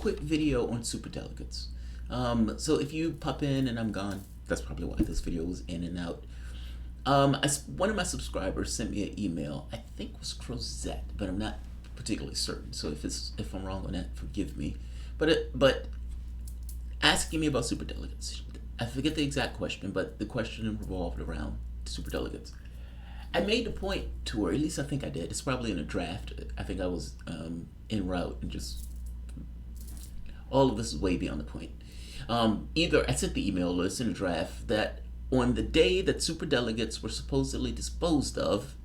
quick video on superdelegates. So if you pop in and I'm gone, that's probably why this video was in and out. One of my subscribers sent me an email. I think it was Crozette, but I'm not particularly certain. So if I'm wrong on that, forgive me. But asking me about superdelegates. I forget the exact question, but the question revolved around superdelegates. I made the point to her, at least I think I did. It's probably in a draft. I think I was en route and just all of this is way beyond the point. Either I sent the email or it's in a draft that on the day that superdelegates were supposedly disposed of,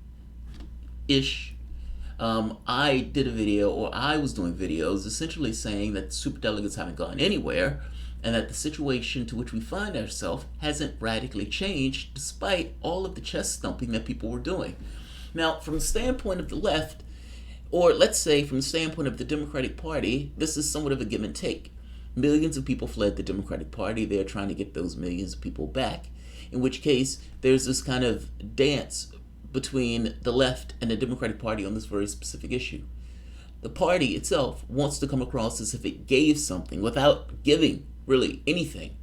I did a video, or I was doing videos essentially saying that superdelegates haven't gone anywhere and that the situation to which we find ourselves hasn't radically changed despite all of the chest thumping that people were doing. Now, from the standpoint of the left, or let's say from the standpoint of the Democratic Party, this is somewhat of a give and take. Millions of people fled the Democratic Party. They're trying to get those millions of people back, in which case there's this kind of dance between the left and the Democratic Party on this very specific issue. The party itself wants to come across as if it gave something without giving really anything.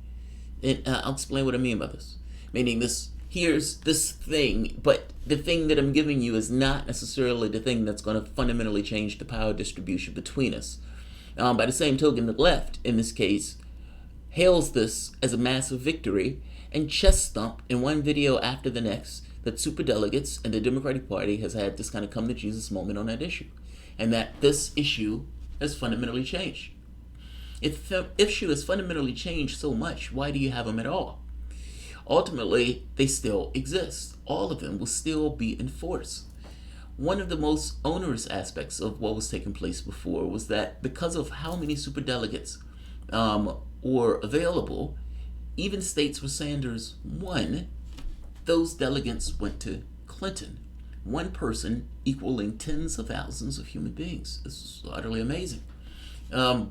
And I'll explain what I mean by this. Meaning here's this thing, but the thing that I'm giving you is not necessarily the thing that's going to fundamentally change the power distribution between us. By the same token, the left, in this case, hails this as a massive victory and chest thumped in one video after the next that superdelegates and the Democratic Party has had this kind of come to Jesus moment on that issue, and that this issue has fundamentally changed. If the issue has fundamentally changed so much, why do you have them at all? Ultimately, they still exist. All of them will still be in force. One of the most onerous aspects of what was taking place before was that because of how many superdelegates were available, even states where Sanders won, those delegates went to Clinton. One person equaling tens of thousands of human beings. This is utterly amazing. The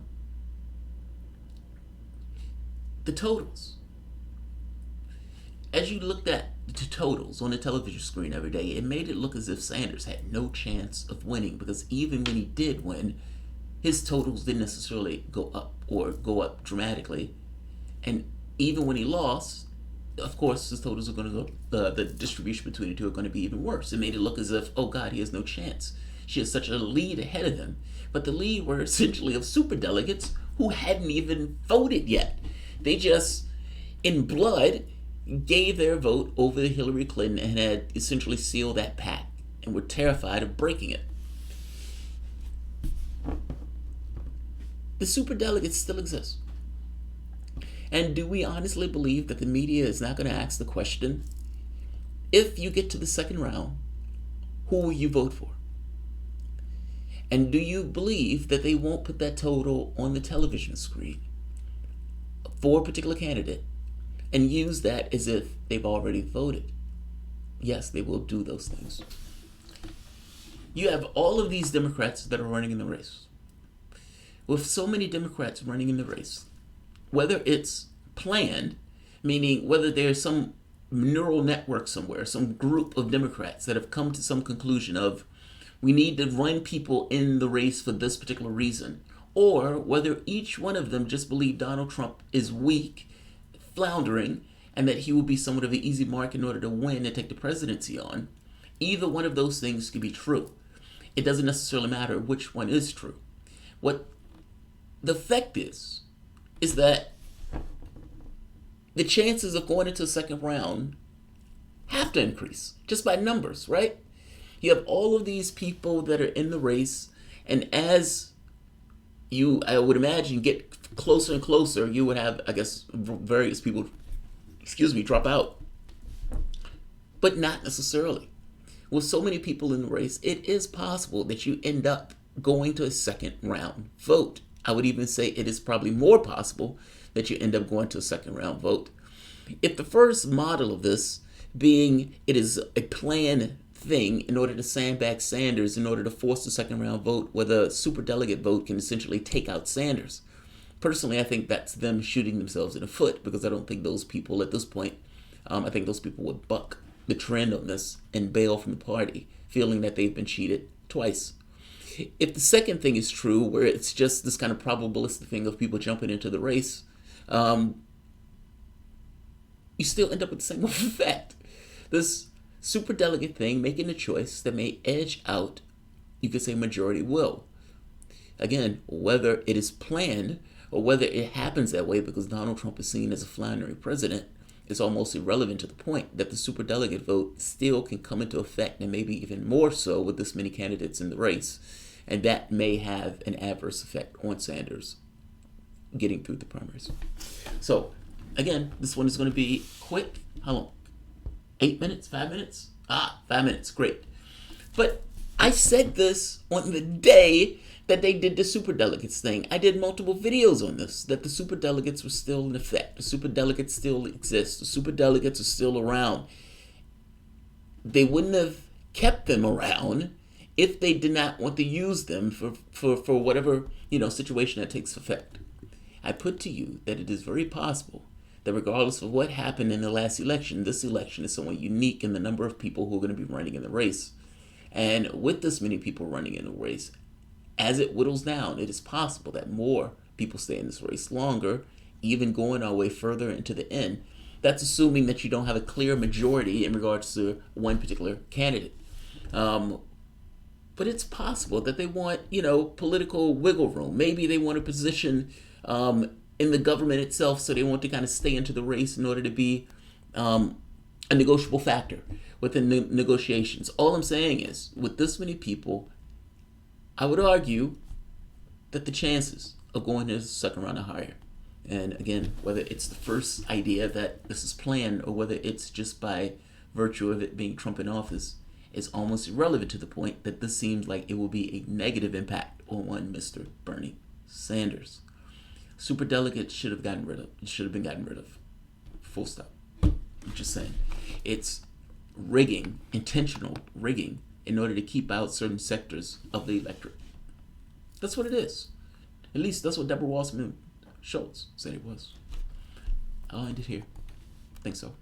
totals. As you looked at the totals on the television screen every day, it made it look as if Sanders had no chance of winning, because even when he did win, his totals didn't necessarily go up or go up dramatically. And even when he lost, of course, his totals are going to go, the distribution between the two are going to be even worse. It made it look as if, oh God, he has no chance. She has such a lead ahead of him. But the lead were essentially of superdelegates who hadn't even voted yet. They just, in blood, gave their vote over to Hillary Clinton and had essentially sealed that pact and were terrified of breaking it. The superdelegates still exist. And do we honestly believe that the media is not going to ask the question, if you get to the second round, who will you vote for? And do you believe that they won't put that total on the television screen for a particular candidate and use that as if they've already voted? Yes, they will do those things. You have all of these Democrats that are running in the race. With so many Democrats running in the race, whether it's planned, meaning whether there's some neural network somewhere, some group of Democrats that have come to some conclusion of, we need to run people in the race for this particular reason, or whether each one of them just believe Donald Trump is weak, floundering, and that he will be somewhat of an easy mark in order to win and take the presidency on. Either one of those things could be true. It doesn't necessarily matter which one is true. What the fact is that the chances of going into the second round have to increase just by numbers, right? You have all of these people that are in the race, and as you, I would imagine, get closer and closer, you would have, I guess, various people, drop out. But not necessarily. With so many people in the race, it is possible that you end up going to a second round vote. I would even say it is probably more possible that you end up going to a second round vote. If the first model of this being it is a planned thing in order to sandbag Sanders, in order to force the second round vote where the superdelegate vote can essentially take out Sanders. Personally, I think that's them shooting themselves in the foot, because I don't think those people at this point, I think those people would buck the trend on this and bail from the party, feeling that they've been cheated twice. If the second thing is true, where it's just this kind of probabilistic thing of people jumping into the race, you still end up with the same effect. This superdelegate thing making a choice that may edge out, you could say, majority will. Again, whether it is planned or whether it happens that way because Donald Trump is seen as a floundering president is almost irrelevant to the point that the superdelegate vote still can come into effect, and maybe even more so with this many candidates in the race. And that may have an adverse effect on Sanders getting through the primaries. So, again, this one is going to be quick. How long? 8 minutes? 5 minutes? 5 minutes. Great. But I said this on the day that they did the superdelegates thing. I did multiple videos on this, that the superdelegates were still in effect. The superdelegates still exist. The superdelegates are still around. They wouldn't have kept them around if they did not want to use them for whatever, situation that takes effect. I put to you that it is very possible that regardless of what happened in the last election, this election is somewhat unique in the number of people who are going to be running in the race. And with this many people running in the race, as it whittles down, it is possible that more people stay in this race longer, even going our way further into the end. That's assuming that you don't have a clear majority in regards to one particular candidate. But it's possible that they want, political wiggle room. Maybe they want a position in the government itself, so they want to kind of stay into the race in order to be a negotiable factor within the negotiations. All I'm saying is, with this many people, I would argue that the chances of going to the second round are higher. And again, whether it's the first idea that this is planned or whether it's just by virtue of it being Trump in office, is almost irrelevant to the point that this seems like it will be a negative impact on one Mr. Bernie Sanders. Superdelegates should have been gotten rid of. Full stop. I'm just saying. It's rigging, intentional rigging, in order to keep out certain sectors of the electorate. That's what it is. At least that's what Deborah Wasserman Schultz said it was. I'll end it here. I think so.